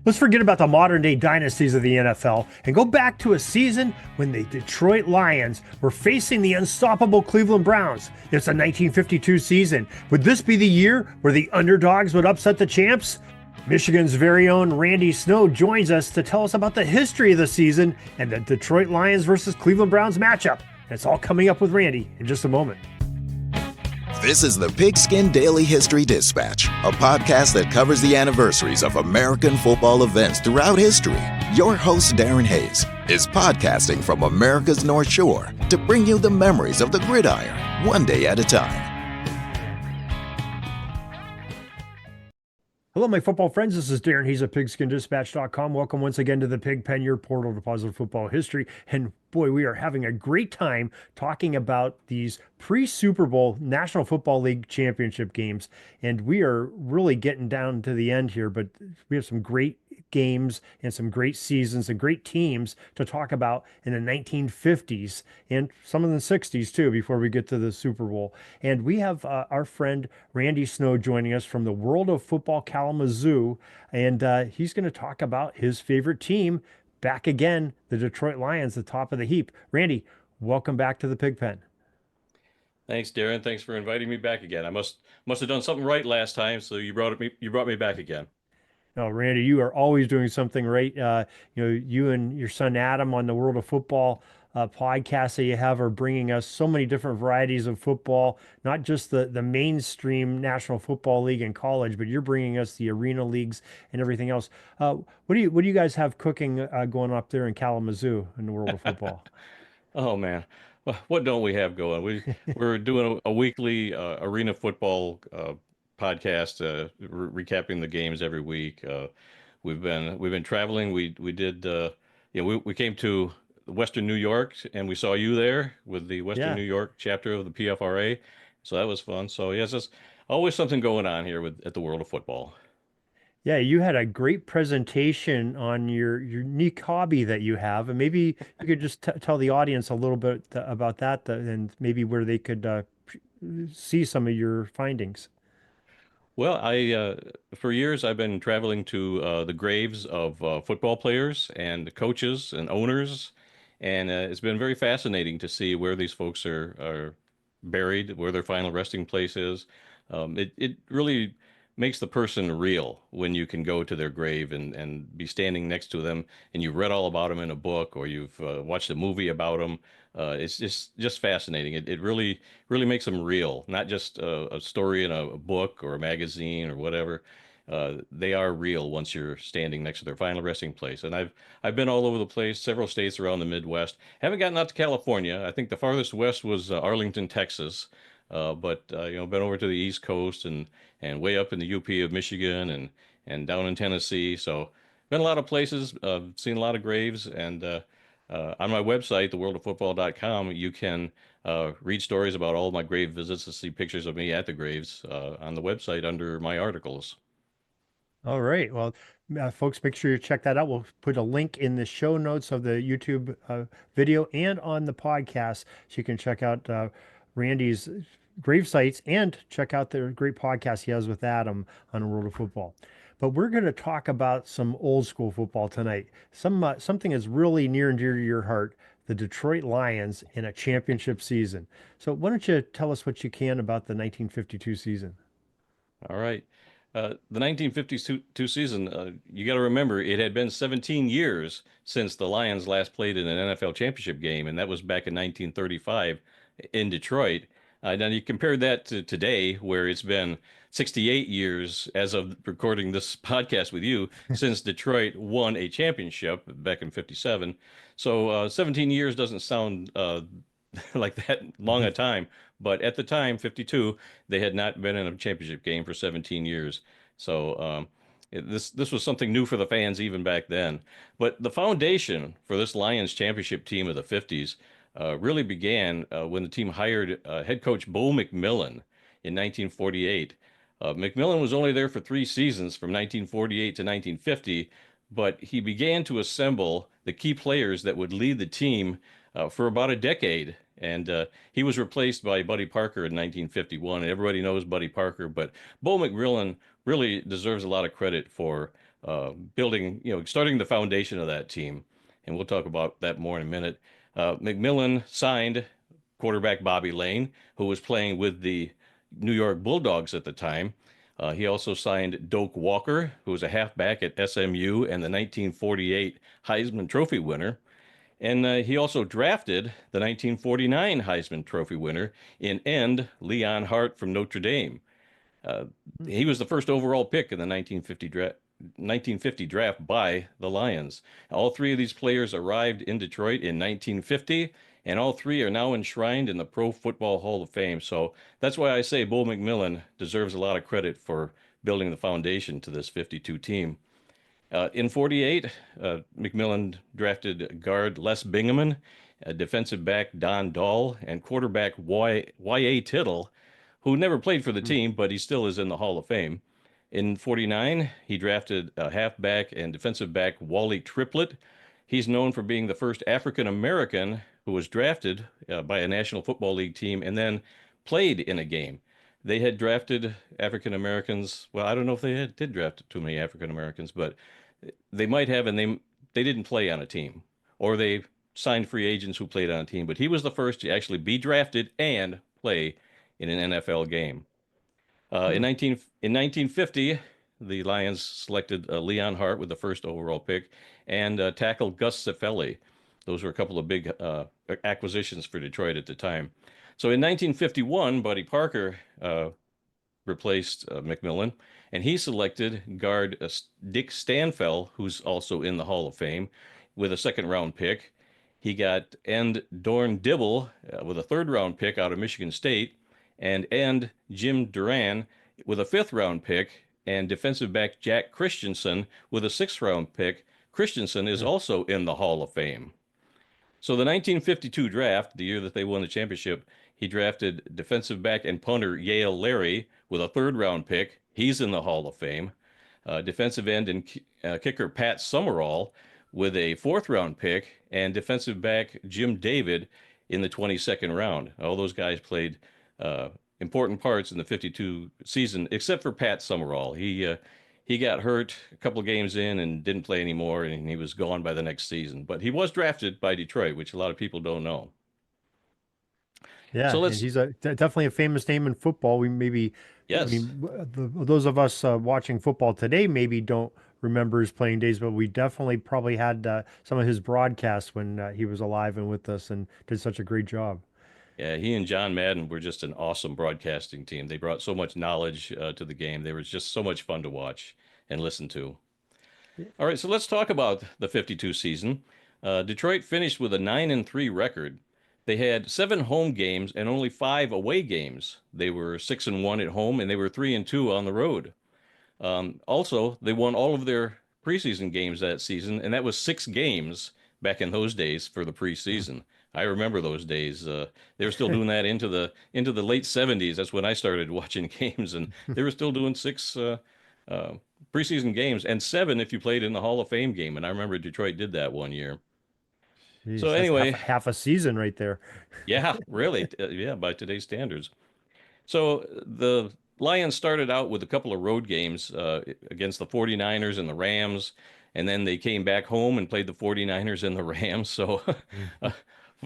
Let's forget about the modern day dynasties of the NFL and go back to a season when the Detroit Lions were facing the unstoppable Cleveland Browns. It's a 1952 season. Would this be the year where the underdogs would upset the champs? Michigan's very own Randy Snow joins us to tell us about the history of the season and the Detroit Lions versus Cleveland Browns matchup. And it's all coming up with Randy in just a moment. This is the Pigskin Daily History Dispatch, a podcast that covers the anniversaries of American football events throughout history. Your host, Darren Hayes, is podcasting from America's North Shore to bring you the memories of the gridiron, one day at a time. Hello, my football friends. This is Darren Hayes of pigskindispatch.com. Welcome once again to the Pig Pen, your portal to positive football history. And boy, we are having a great time talking about these pre-Super Bowl National Football League championship games. And we are really getting down to the end here, but we have some great games and some great seasons and great teams to talk about in the 1950s and some in the 60s too before we get to the Super Bowl. And we have our friend Randy Snow joining us from the World of Football Kalamazoo, and he's going to talk about his favorite team back again, the Detroit Lions, the top of the heap. Randy, welcome back to the Pig Pen. Thanks, Darren. Thanks for inviting me back again. I must have done something right last time, so you brought me back again. No, Randy, you are always doing something right. You and your son Adam on the World of Football podcast that you have are bringing us so many different varieties of football, not just the mainstream National Football League in college, but you're bringing us the arena leagues and everything else. What do you guys have cooking going up there in Kalamazoo in the World of Football? Oh man, what don't we have going? We're doing a weekly arena football podcast, recapping the games every week. We've been traveling. We did we came to Western New York and we saw you there with the Western New York chapter of the PFRA. So that was fun. So yes, there's always something going on here at the World of Football. Yeah, you had a great presentation on your unique hobby that you have, and maybe you could just tell the audience a little bit about that and maybe where they could see some of your findings. Well, I for years I've been traveling to the graves of football players and coaches and owners, and it's been very fascinating to see where these folks are buried, where their final resting place is. It really makes the person real when you can go to their grave and be standing next to them, and you've read all about them in a book or you've watched a movie about them. It's just fascinating. It really makes them real, not just a story in a book or a magazine or whatever. They are real once you're standing next to their final resting place. And I've been all over the place, several states around the Midwest. Haven't gotten out to California. I think the farthest west was Arlington, Texas. But been over to the East Coast and way up in the UP of Michigan and down in Tennessee. So been a lot of places, seen a lot of graves, and on my website, theworldoffootball.com, you can read stories about all of my grave visits and see pictures of me at the graves on the website under my articles. All right. Well, folks, make sure you check that out. We'll put a link in the show notes of the YouTube video and on the podcast so you can check out Randy's grave sites and check out the great podcast he has with Adam on the World of Football. But we're going to talk about some old school football tonight. Something that's really near and dear to your heart, the Detroit Lions in a championship season. So why don't you tell us what you can about the 1952 season? All right. The 1952 season, you got to remember, it had been 17 years since the Lions last played in an NFL championship game, and that was back in 1935 in Detroit. Now you compare that to today, where it's been 68 years as of recording this podcast with you since Detroit won a championship back in 57. So 17 years doesn't sound like that long a time, but at the time, 52, they had not been in a championship game for 17 years. So this was something new for the fans even back then. But the foundation for this Lions championship team of the 50s really began when the team hired head coach Bo McMillan in 1948. McMillan was only there for 3 seasons from 1948 to 1950, but he began to assemble the key players that would lead the team for about a decade. And he was replaced by Buddy Parker in 1951. And everybody knows Buddy Parker, but Bo McMillan really deserves a lot of credit for building, starting the foundation of that team. And we'll talk about that more in a minute. McMillan signed quarterback Bobby Lane, who was playing with the New York Bulldogs at the time. He also signed Doak Walker, who was a halfback at SMU and the 1948 Heisman Trophy winner. And he also drafted the 1949 Heisman Trophy winner in end Leon Hart from Notre Dame. Uh, Hmm. he was the first overall pick in the 1950 draft by the Lions. All three of these players arrived in Detroit in 1950, and all three are now enshrined in the Pro Football Hall of Fame. So that's why I say Bull McMillan deserves a lot of credit for building the foundation to this 52 team. In 48, McMillan drafted guard Les Bingaman, defensive back Don Dahl, and quarterback Y.A. Tittle, who never played for the Hmm. team, but he still is in the Hall of Fame. In 49, he drafted halfback and defensive back Wally Triplett. He's known for being the first African American who was drafted by a National Football League team and then played in a game. They had drafted African Americans. Well, I don't know if did draft too many African Americans, but they might have, and they didn't play on a team, or they signed free agents who played on a team. But he was the first to actually be drafted and play in an NFL game. Hmm. In 1950, the Lions selected Leon Hart with the first overall pick and tackle Gus Cefelli. Those were a couple of big acquisitions for Detroit at the time. So in 1951, Buddy Parker replaced McMillan, and he selected guard Dick Stanfel, who's also in the Hall of Fame, with a second round pick. He got end Dorn Dibble with a third round pick out of Michigan State, and end Jim Duran with a fifth round pick, and defensive back Jack Christensen with a sixth round pick. Christensen is Yeah. also in the Hall of Fame. So the 1952 draft, the year that they won the championship, he drafted defensive back and punter Yale Larry with a third round pick. He's in the Hall of Fame. Defensive end and kicker Pat Summerall with a fourth round pick, and defensive back Jim David in the 22nd round. All those guys played important parts in the 52 season, except for Pat Summerall. He got hurt a couple of games in and didn't play anymore, and he was gone by the next season. But he was drafted by Detroit, which a lot of people don't know. Yeah, So and let's, he's definitely a famous name in football. We maybe, I yes, mean, those of us watching football today maybe don't remember his playing days, but we definitely probably had some of his broadcasts when he was alive and with us and did such a great job. yeah, he and John Madden were just an awesome broadcasting team. They brought so much knowledge to the game. They were just so much fun to watch and listen to. All right, so let's talk about the 52 season. Detroit finished with a 9-3 record. They had 7 home games and only 5 away games. They were 6-1 at home and they were 3-2 on the road. Also, they won all of their preseason games that season, and that was 6 games back in those days for the preseason. I remember those days. They were still doing that into the late 70s. That's when I started watching games, and they were still doing 6 uh, preseason games and 7 if you played in the Hall of Fame game. And I remember Detroit did that one year. So Jeez, that's anyway, half a season right there. yeah, really, yeah, by today's standards. So the Lions started out with a couple of road games against the 49ers and the Rams, and then they came back home and played the 49ers and the Rams. So uh,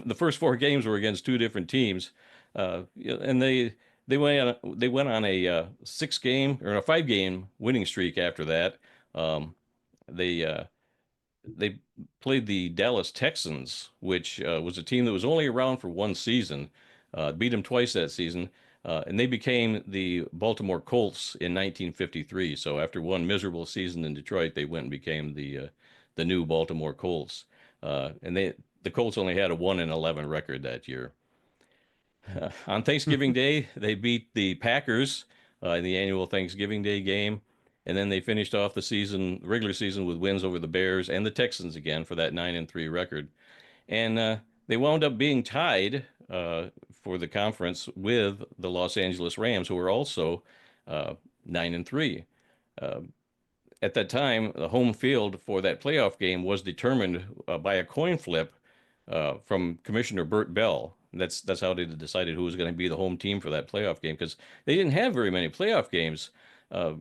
the first 4 games were against 2 different teams, and they went on a 6 game or a 5 game winning streak after that. Um, they they played the Dallas Texans, which was a team that was only around for one season, beat them twice that season, and they became the Baltimore Colts in 1953. So after one miserable season in Detroit, they went and became the new Baltimore Colts. And the Colts only had a 1-11 record that year. On Thanksgiving Day, they beat the Packers in the annual Thanksgiving Day game. And then they finished off the season, regular season, with wins over the Bears and the Texans again for that 9-3 record. And they wound up being tied for the conference with the Los Angeles Rams, who were also 9-3. Uh, at that time, the home field for that playoff game was determined by a coin flip from Commissioner Burt Bell. That's how they decided who was going to be the home team for that playoff game because they didn't have very many playoff games. Uh,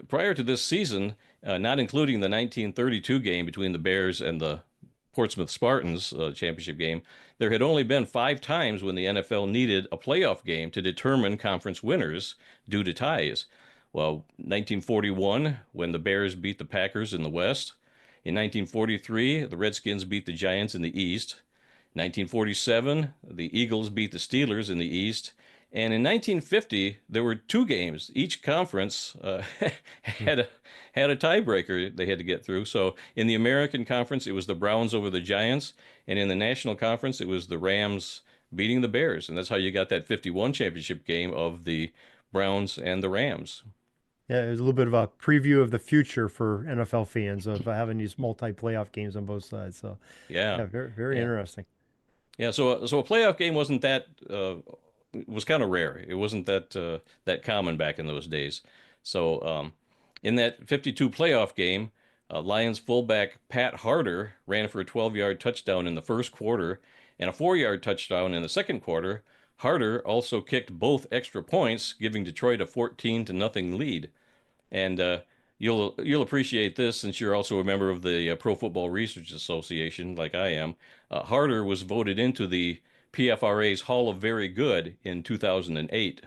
Prior to this season, not including the 1932 game between the Bears and the Portsmouth Spartans championship game. There had only been 5 times when the NFL needed a playoff game to determine conference winners due to ties. Well, 1941, when the Bears beat the Packers in the West. In 1943, the Redskins beat the Giants in the East. 1947, the Eagles beat the Steelers in the East. And in 1950, there were 2 games. Each conference Hmm. had a had a tiebreaker they had to get through. So in the American Conference, it was the Browns over the Giants, and in the National Conference, it was the Rams beating the Bears, and that's how you got that 51 championship game of the Browns and the Rams. Yeah, it was a little bit of a preview of the future for NFL fans of having these multi-playoff games on both sides. So, Yeah, yeah, very, very yeah, interesting. yeah. So a playoff game wasn't that was kind of rare. It wasn't that common back in those days. So in that 52 playoff game, Lions fullback Pat Harder ran for a 12-yard touchdown in the first quarter and a 4-yard touchdown in the second quarter. Harder also kicked both extra points, giving Detroit a 14 to nothing lead. And you'll appreciate this since you're also a member of the Pro Football Research Association, like I am. Harder was voted into the PFRA's Hall of Very Good in 2008.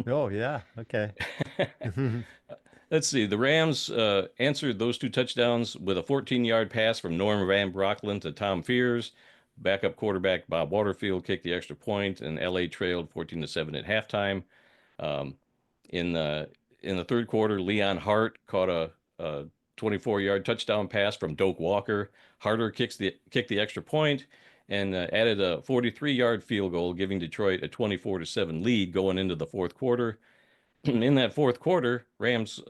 Oh, yeah. Okay. Let's see. The Rams answered those 2 touchdowns with a 14-yard pass from Norm Van Brocklin to Tom Fears. Backup quarterback Bob Waterfield kicked the extra point, and LA trailed 14-7 at halftime. Um, in the third quarter, Leon Hart caught a 24-yard touchdown pass from Doak Walker. Harder kicked the extra point and added a 43-yard field goal, giving Detroit a 24-7 lead going into the fourth quarter. In that fourth quarter, Rams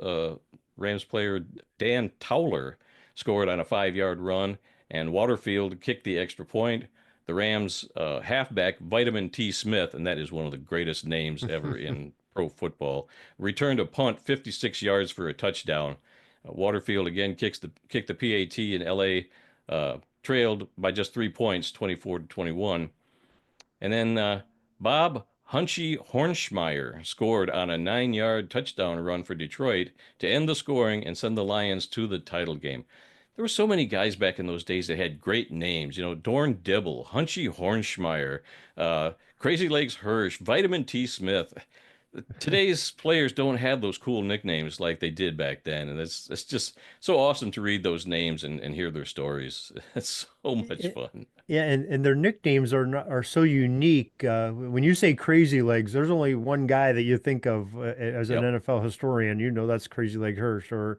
player Dan Towler scored on a 5-yard run, and Waterfield kicked the extra point. The Rams halfback Vitamin T. Smith, and that is one of the greatest names ever in pro football, returned a punt 56 yards for a touchdown. Waterfield again kicked the PAT, and LA trailed by just 3 points, 24-21. And then Bob Hunchy Hornschmeyer scored on a 9-yard touchdown run for Detroit to end the scoring and send the Lions to the title game. There were so many guys back in those days that had great names. You know, Dorn Dibble, Hunchy Hornschmeyer, Crazy Legs Hirsch, Vitamin T. Smith. Today's players don't have those cool nicknames like they did back then, and it's just so awesome to read those names and hear their stories. It's so much It- fun. yeah, and their nicknames are not are so unique. When you say Crazy Legs, there's only one guy that you think of as an Yep, NFL historian. You know that's Crazy Leg Hirsch, or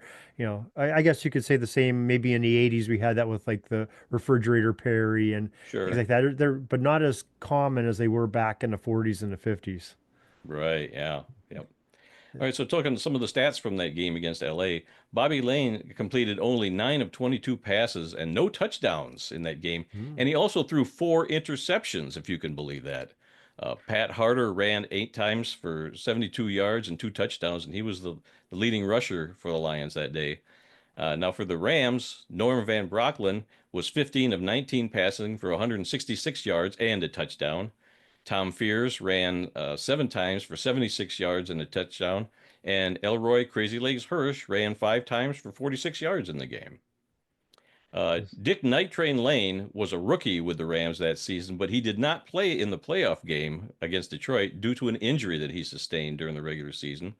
I guess you could say the same. Maybe in the '80s we had that with like the Refrigerator Perry and things sure. like that. But not as common as they were back in the '40s and the '50s. Right, yeah. Yep. All right, so talking some of the stats from that game against LA, Bobby Lane completed only 9 of 22 passes and no touchdowns in that game. Hmm. And he also threw 4 interceptions, if you can believe that. Pat Harder ran 8 times for 72 yards and 2 touchdowns, and he was the leading rusher for the Lions that day. Now, for the Rams, Norm Van Brocklin was 15 of 19 passing for 166 yards and a touchdown. Tom Fears ran 7 times for 76 yards and a touchdown, and Elroy Crazy Legs Hirsch ran 5 times for 46 yards in the game. Dick Night Train Lane was a rookie with the Rams that season, but he did not play in the playoff game against Detroit due to an injury that he sustained during the regular season.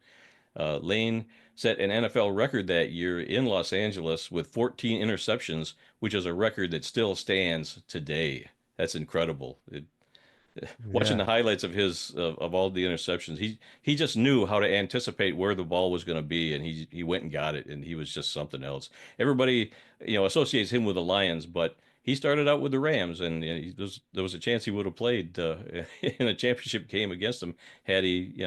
Lane set an NFL record that year in Los Angeles with 14 interceptions, which is a record that still stands today. That's incredible. Watching Yeah. the highlights of his of all the interceptions, he just knew how to anticipate where the ball was going to be, and he went and got it, and he was just something else. Everybody, associates him with the Lions, but he started out with the Rams, and there was a chance he would have played in a championship game against them had he,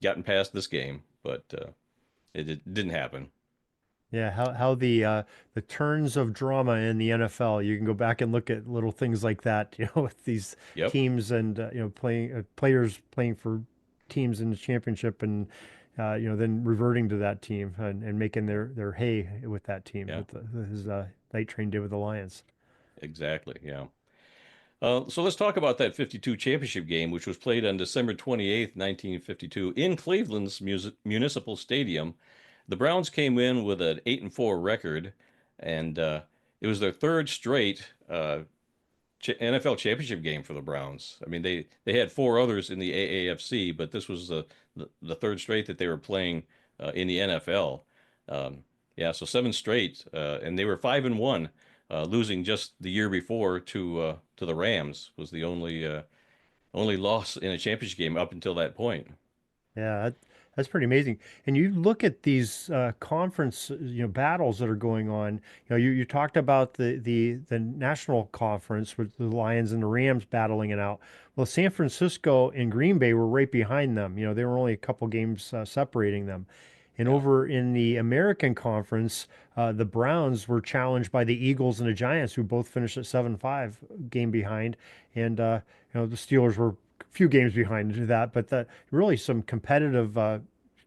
gotten past this game, but it didn't happen. Yeah, how the turns of drama in the NFL. You can go back and look at little things like that, with these Yep, teams and playing players playing for teams in the championship and then reverting to that team and making their hay with that team yeah, with his night train did with the Lions. exactly, yeah. So let's talk about that 52 championship game, which was played on December 28th, 1952, in Cleveland's Municipal Stadium. The Browns came in with an 8-4 record, and it was their third straight NFL championship game for the Browns. I mean, they had four others in the AAFC, but this was the third straight that they were playing in the NFL. Yeah, so seven straight, and they were 5-1, losing just the year before to the Rams was the only loss in a championship game up until that point. Yeah, that's pretty amazing. And you look at these conference, battles that are going on. You talked about the national conference with the Lions and the Rams battling it out. Well, San Francisco and Green Bay were right behind them. They were only a couple games separating them. And Yeah. over in the American Conference, the Browns were challenged by the Eagles and the Giants, who both finished at 7-5, game behind. And the Steelers were a few games behind that, but really some competitive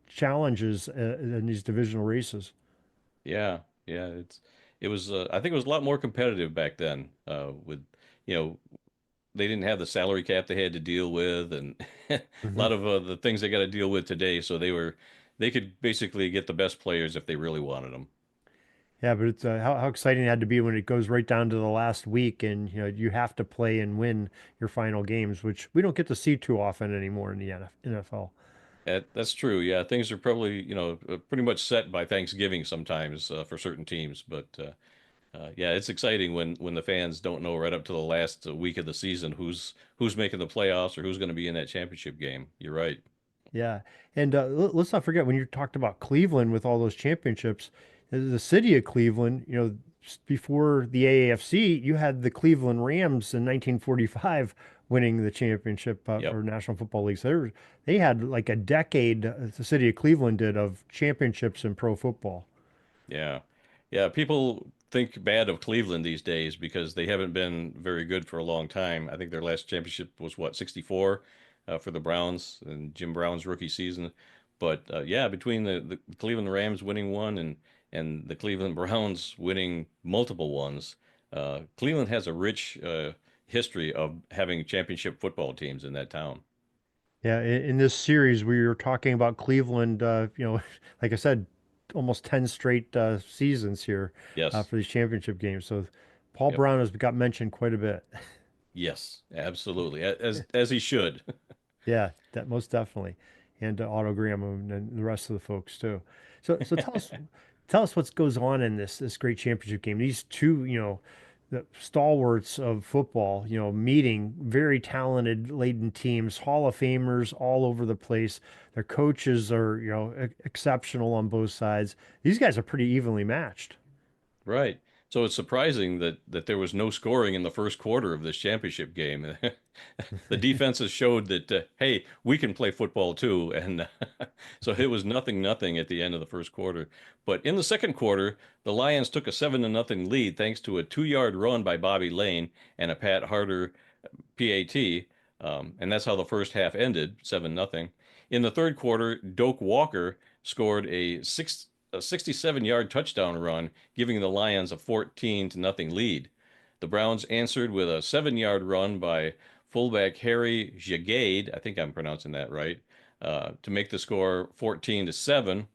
challenges in these divisional races. Yeah, yeah, it was I think it was a lot more competitive back then with you know they didn't have the salary cap they had to deal with and a Hmm. lot of the things they got to deal with today, so they could basically get the best players if they really wanted them. Yeah, but it's how exciting it had to be when it goes right down to the last week, and you have to play and win your final games, which we don't get to see too often anymore in the NFL. That's true. Yeah, things are probably, pretty much set by Thanksgiving sometimes for certain teams, but yeah, it's exciting when the fans don't know right up to the last week of the season who's making the playoffs or who's going to be in that championship game. You're right. Yeah, and let's not forget when you talked about Cleveland with all those championships, the city of Cleveland, before the AAFC, you had the Cleveland Rams in 1945 winning the championship Yep. for National Football League. So they had like a decade, the city of Cleveland did, of championships in pro football. Yeah. Yeah. People think bad of Cleveland these days because they haven't been very good for a long time. I think their last championship was what, 64 for the Browns and Jim Brown's rookie season. But yeah, between the Cleveland Rams winning one and the Cleveland Browns winning multiple ones, Cleveland has a rich history of having championship football teams in that town. Yeah, in this series, we were talking about Cleveland, like I said, almost 10 straight seasons here Yes. for these championship games. So Paul Yep. Brown has got mentioned quite a bit. Yes, absolutely. As he should. Yeah, that most definitely, and Autogram and the rest of the folks too. So tell us what goes on in this great championship game. These two, the stalwarts of football, meeting very talented laden teams, Hall of Famers all over the place. Their coaches are, exceptional on both sides. These guys are pretty evenly matched. Right. So it's surprising that there was no scoring in the first quarter of this championship game. The defenses showed that hey, we can play football too, and so it was nothing at the end of the first quarter. But in the second quarter, the Lions took a 7-0 lead thanks to a 2-yard run by Bobby Lane and a Pat Harder PAT, and that's how the first half ended, 7-0. In the third quarter, Doak Walker scored a 67-yard touchdown run, giving the Lions a 14-0 lead. The Browns answered with a 7-yard run by fullback Harry Jagade, I think I'm pronouncing that right, to make the score 14-7.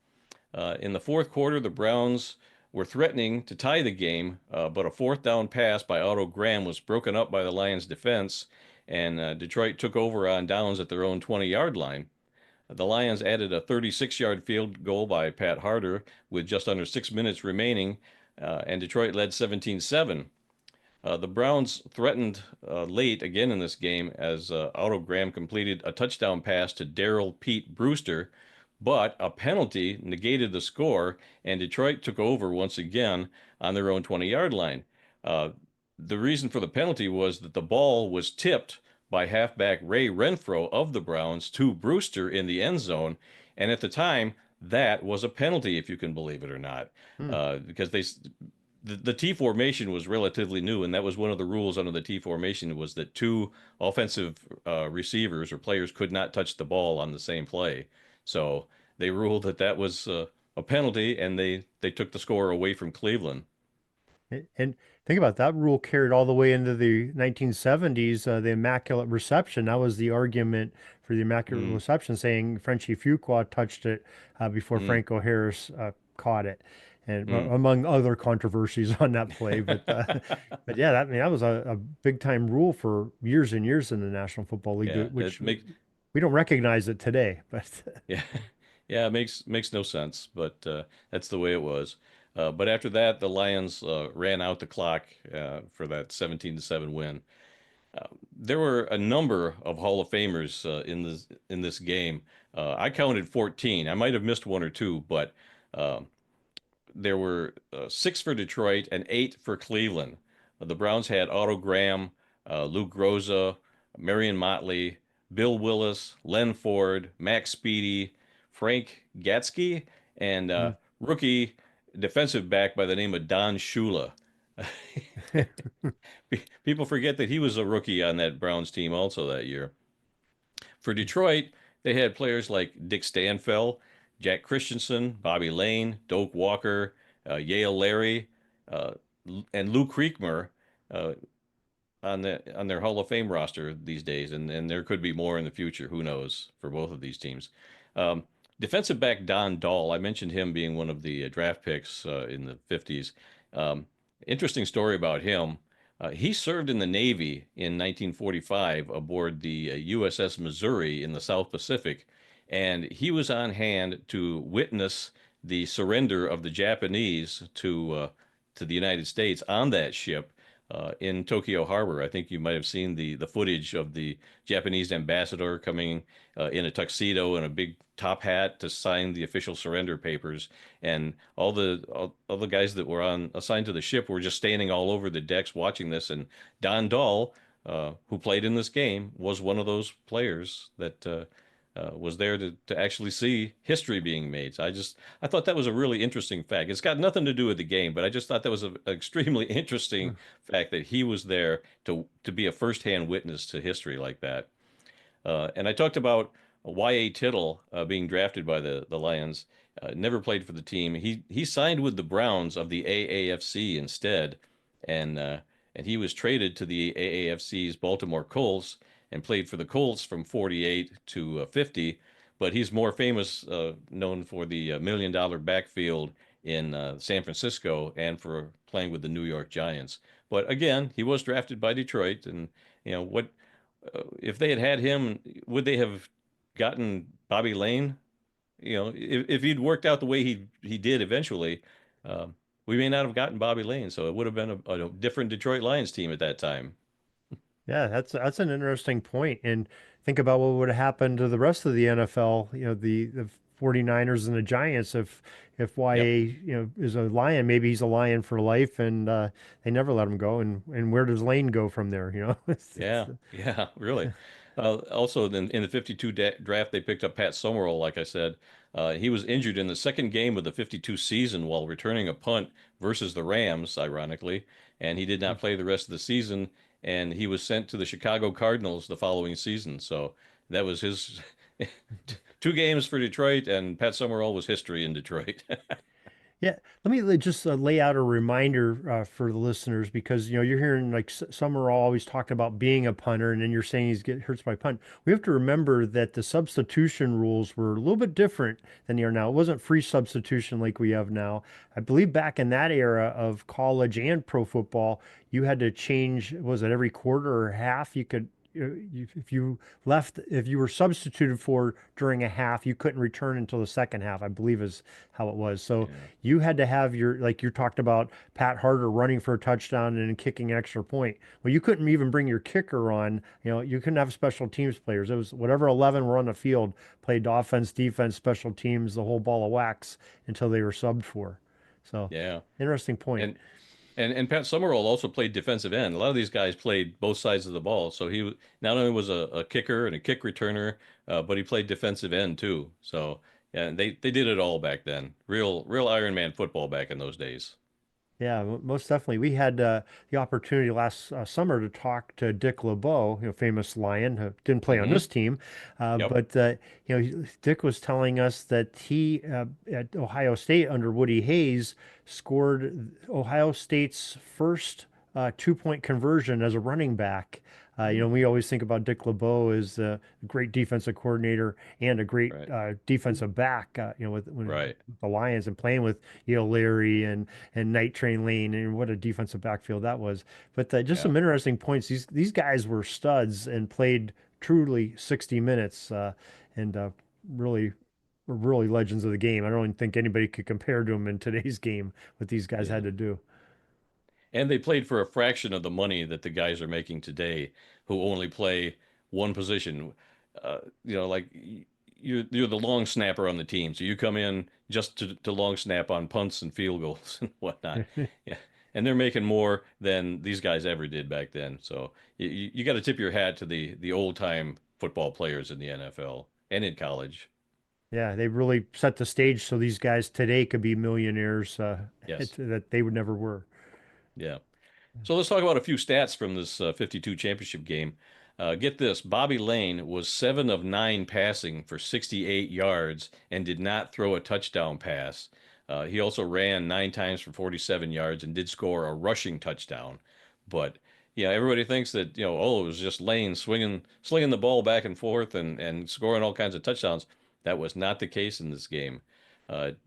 In the fourth quarter, the Browns were threatening to tie the game, but a fourth down pass by Otto Graham was broken up by the Lions defense, and Detroit took over on downs at their own 20-yard line. The Lions added a 36-yard field goal by Pat Harder with just under 6 minutes remaining, and Detroit led 17-7. The Browns threatened late again in this game as Otto Graham completed a touchdown pass to Daryl Pete Brewster, but a penalty negated the score, and Detroit took over once again on their own 20-yard line. Uh, the reason for the penalty was that the ball was tipped by halfback Ray Renfro of the Browns to Brewster in the end zone, and at the time, that was a penalty, if you can believe it or not, Hmm. because the T formation was relatively new, and that was one of the rules under the T formation was that two offensive receivers or players could not touch the ball on the same play. So they ruled that that was a penalty, and they took the score away from Cleveland. And think about that rule carried all the way into the 1970s, the Immaculate Reception. That was the argument for the Immaculate Mm, Reception, saying Frenchie Fuqua touched it before mm, Franco Harris caught it, and mm. among other controversies on that play. But yeah, that, I mean, that was a big time rule for years and years in the National Football League, Yeah, which we don't recognize it today. But yeah, yeah, it makes no sense, but that's the way it was. But after that, the Lions ran out the clock for that 17-7 win. There were a number of Hall of Famers in this game. I counted 14. I might have missed one or two, but uh, there were six for Detroit and eight for Cleveland. The Browns had Otto Graham, Luke Groza, Marion Motley, Bill Willis, Len Ford, Max Speedy, Frank Gatsky, and mm. rookie defensive back by the name of Don Shula. People forget that he was a rookie on that Browns team also that year. For Detroit, they had players like Dick Stanfel, Jack Christensen, Bobby Lane, Doak Walker, Yale Larry, uh, and Lou Creekmer uh, on their Hall of Fame roster these days, and there could be more in the future. Who knows for both of these teams? Um, Defensive back Don Dahl, I mentioned him being one of the draft picks in the 50s. Um, Interesting story about him. He served in the Navy in 1945 aboard the USS Missouri in the South Pacific, and he was on hand to witness the surrender of the Japanese to the United States on that ship in Tokyo Harbor. I think you might have seen the footage of the Japanese ambassador coming in a tuxedo and a big top hat to sign the official surrender papers, and all the guys that were on assigned to the ship were just standing all over the decks watching this. And Don Dahl, who played in this game, was one of those players that was there to actually see history being made. So I thought that was a really interesting fact. It's got nothing to do with the game, but I just thought that was an extremely interesting fact that he was there to be a firsthand witness to history like that. And I talked about Y.A. Tittle being drafted by the Lions. Never played for the team. He signed with the Browns of the AAFC instead, and uh, and he was traded to the AAFC's Baltimore Colts and played for the Colts from 48 to 50. But he's more famous, known for the $1 million backfield in San Francisco and for playing with the New York Giants. But again, he was drafted by Detroit, and what if they had him, would they have gotten Bobby Lane? If he'd worked out the way he did eventually, we may not have gotten Bobby Lane. So it would have been a different Detroit Lions team at that time. Yeah, that's an interesting point. And think about what would have happened to the rest of the NFL, the 49ers and the Giants if Yep. YA, is a Lion, maybe he's a Lion for life and they never let him go. And where does Lane go from there, Yeah. Yeah. Really. Also, in the 52 draft, they picked up Pat Summerall. Like I said, he was injured in the second game of the 52 season while returning a punt versus the Rams, ironically, and he did not play the rest of the season. And he was sent to the Chicago Cardinals the following season. So that was his 2 games for Detroit, and Pat Summerall was history in Detroit. Yeah, let me just lay out a reminder for the listeners because you're hearing like some are always talking about being a punter, and then you're saying he's get hurts by punt. We have to remember that the substitution rules were a little bit different than they are now. It wasn't free substitution like we have now. I believe back in that era of college and pro football, you had to change. Was it every quarter or half? You could if you were substituted for during a half, you couldn't return until the second half, I believe is how it was. So Yeah. you had to have like you talked about Pat Harter running for a touchdown and then kicking an extra point. Well, you couldn't even bring your kicker on. You couldn't have special teams players. It was whatever 11 were on the field played offense, defense, special teams, the whole ball of wax until they were subbed for. So Yeah. interesting point. And and Pat Summerall also played defensive end. A lot of these guys played both sides of the ball. So not only was a kicker and a kick returner, but he played defensive end too. So yeah, they did it all back then. Real Iron Man football back in those days. Yeah, most definitely. We had the opportunity last summer to talk to Dick LeBeau, famous Lion, who didn't play on Hmm. this team, Yep. but Dick was telling us that he at Ohio State under Woody Hayes scored Ohio State's first two-point conversion as a running back. Mm. We always think about Dick LeBeau as a great defensive coordinator and a great Right. defensive back. With Right. the Lions and playing with Yale Larry and Night Train Lane, and what a defensive backfield that was. But just Yeah. some interesting points. These guys were studs and played truly 60 minutes, and really were really legends of the game. I don't even think anybody could compare to them in today's game, what these guys Yeah. had to do. And they played for a fraction of the money that the guys are making today, who only play one position. Like you're the long snapper on the team, so you come in just to long snap on punts and field goals and whatnot. Yeah, and they're making more than these guys ever did back then. So you got to tip your hat to the old time football players in the NFL and in college. Yeah, they really set the stage so these guys today could be millionaires Yes, that they would never were. yeah. So let's talk about a few stats from this 52 championship game. Get this, Bobby Lane was 7 of 9 passing for 68 yards and did not throw a touchdown pass. He also ran 9 times for 47 yards and did score a rushing touchdown. But yeah, everybody thinks that, oh, it was just Lane slinging the ball back and forth and scoring all kinds of touchdowns. That was not the case in this game.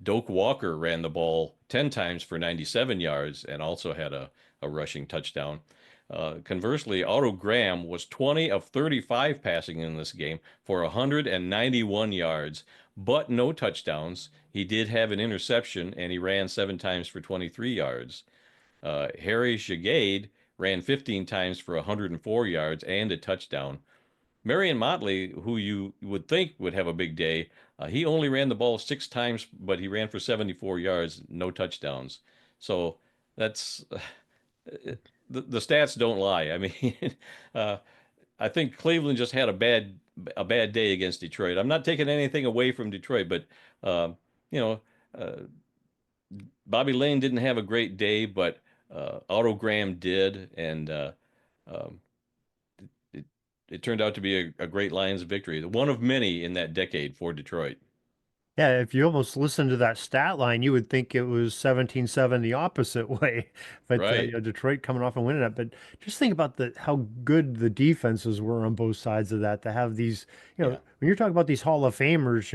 Doak Walker ran the ball 10 times for 97 yards and also had a rushing touchdown. Conversely, Otto Graham was 20 of 35 passing in this game for 191 yards, but no touchdowns. He did have an interception and he ran 7 times for 23 yards. Harry Shagade ran 15 times for 104 yards and a touchdown. Marion Motley, who you would think would have a big day, he only ran the ball 6 times, but he ran for 74 yards, no touchdowns. So that's the stats don't lie. I mean, uh, I think Cleveland just had a bad day against Detroit. I'm not taking anything away from Detroit, but uh, you know, uh, Bobby Lane didn't have a great day, but Otto Graham did, and um, it it turned out to be a great Lions victory, one of many in that decade for Detroit. Yeah, if you almost listen to that stat line, you would think it was 17-7 the opposite way. But Right. Detroit coming off and winning it. But just think about the how good the defenses were on both sides of that to have these, Yeah. when you're talking about these Hall of Famers,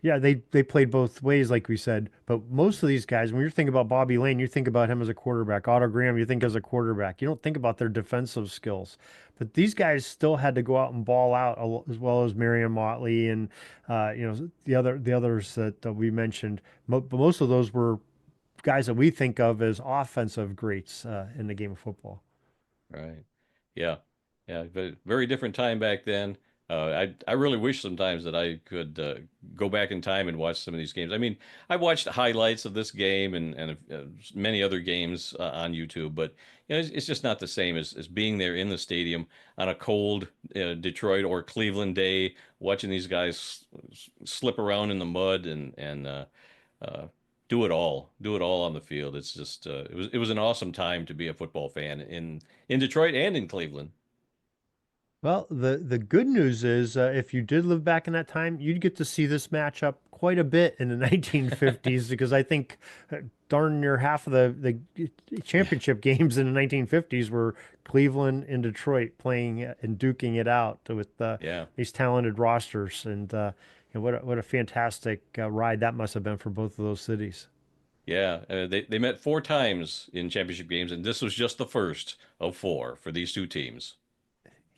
yeah, they played both ways, like we said. But most of these guys, when you're thinking about Bobby Lane, you think about him as a quarterback. Otto Graham, you think as a quarterback. You don't think about their defensive skills. But these guys still had to go out and ball out as well as Marion Motley and the others that we mentioned. But most of those were guys that we think of as offensive greats in the game of football. Right. Yeah. Yeah. But very different time back then. I really wish sometimes that I could go back in time and watch some of these games. I mean, I watched highlights of this game and many other games on YouTube, but it's just not the same as being there in the stadium on a cold Detroit or Cleveland day, watching these guys slip around in the mud and uh, do it all on the field. It's just it was an awesome time to be a football fan in Detroit and in Cleveland. Well, the good news is if you did live back in that time, you'd get to see this matchup quite a bit in the 1950s because I think darn near half of the Yeah, championship games in the 1950s were Cleveland and Detroit playing and duking it out with yeah, these talented rosters. And what a fantastic ride that must have been for both of those cities. yeah. They met 4 times in championship games, and this was just the first of 4 for these two teams.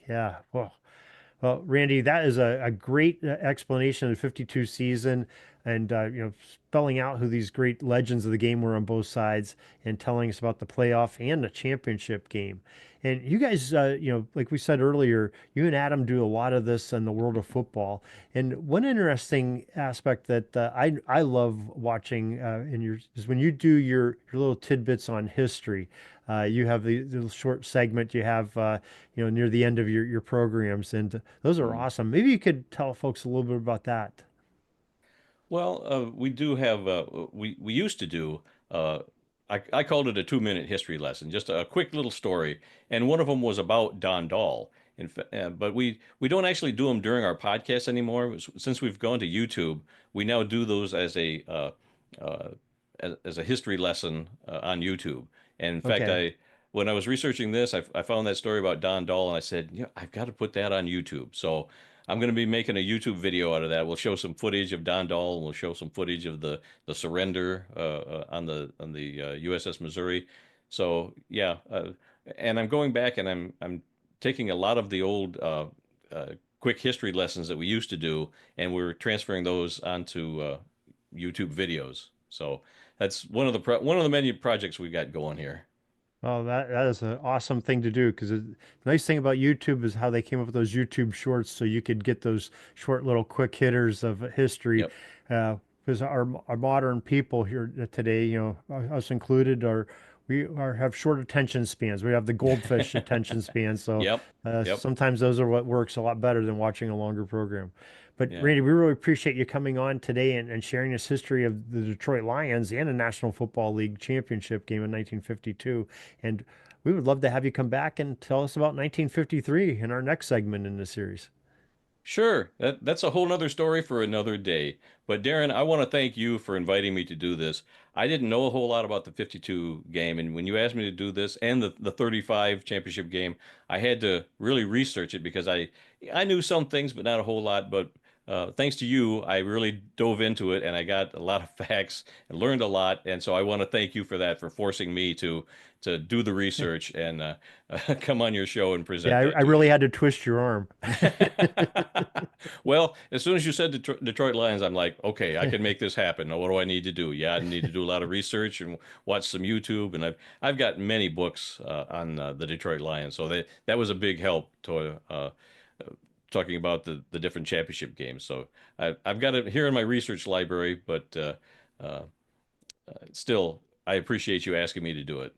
Yeah. Well, Randy, that is a great explanation of the 52 season and spelling out who these great legends of the game were on both sides and telling us about the playoff and the championship game. And you guys, like we said earlier, you and Adam do a lot of this in the world of football. And one interesting aspect that I love watching in your is when you do your little tidbits on history. You have the little short segment you have near the end of your programs, and those are Mm. awesome. Maybe you could tell folks a little bit about that. Well, we do have we used to do uh, I called it a 2-minute history lesson, just a quick little story. And one of them was about Don Dahl. But we don't actually do them during our podcast anymore. Since we've gone to YouTube, we now do those as a history lesson on YouTube. And in fact, when I was researching this, I found that story about Don Dahl, and I said, yeah, I've got to put that on YouTube. So I'm going to be making a YouTube video out of that. We'll show some footage of Don Dahl, and we'll show some footage of the surrender on the USS Missouri. So yeah, and I'm going back and I'm taking a lot of the old quick history lessons that we used to do, and we're transferring those onto YouTube videos. So that's one of the many projects we've got going here. Oh, that is an awesome thing to do, because the nice thing about YouTube is how they came up with those YouTube shorts, so you could get those short little quick hitters of history. Because our modern people here today, us included, have short attention spans. We have the goldfish attention span. So sometimes those are what works a lot better than watching a longer program. But Randy, we really appreciate you coming on today and sharing this history of the Detroit Lions and a National Football League championship game in 1952. And we would love to have you come back and tell us about 1953 in our next segment in the series. Sure. That's a whole nother story for another day. But Darren, I want to thank you for inviting me to do this. I didn't know a whole lot about the 52 game. And when you asked me to do this and the 35 championship game, I had to really research it, because I knew some things, but not a whole lot. But thanks to you, I really dove into it, and I got a lot of facts and learned a lot. And so I want to thank you for that, for forcing me to do the research and come on your show and present. Yeah, I really had to twist your arm. Well, as soon as you said Detroit Lions, I'm like, okay, I can make this happen. Now, what do I need to do? Yeah, I need to do a lot of research and watch some YouTube. And I've got many books on the Detroit Lions, so that was a big help to talking about the different championship games. So I've got it here in my research library, but still, I appreciate you asking me to do it.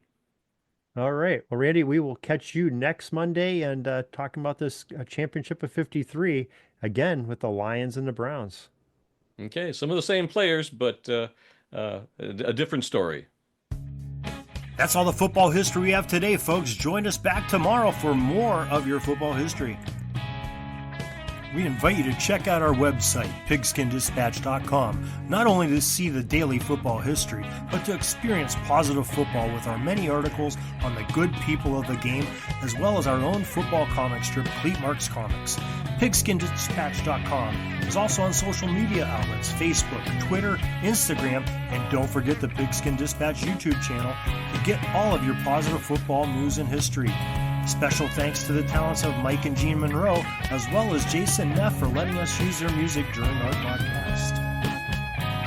All right. Well, Randy, we will catch you next Monday and talking about this championship of 53 again with the Lions and the Browns. Okay. Some of the same players, but a different story. That's all the football history we have today, folks. Join us back tomorrow for more of your football history. We invite you to check out our website, pigskindispatch.com, not only to see the daily football history, but to experience positive football with our many articles on the good people of the game, as well as our own football comic strip, Cleat Marks Comics. Pigskindispatch.com is also on social media outlets, Facebook, Twitter, Instagram, and don't forget the Pigskin Dispatch YouTube channel to get all of your positive football news and history. Special thanks to the talents of Mike and Gene Monroe, as well as Jason Neff, for letting us use their music during our podcast.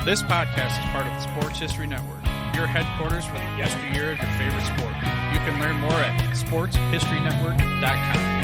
This podcast is part of the Sports History Network, your headquarters for the yesteryear of your favorite sport. You can learn more at sportshistorynetwork.com.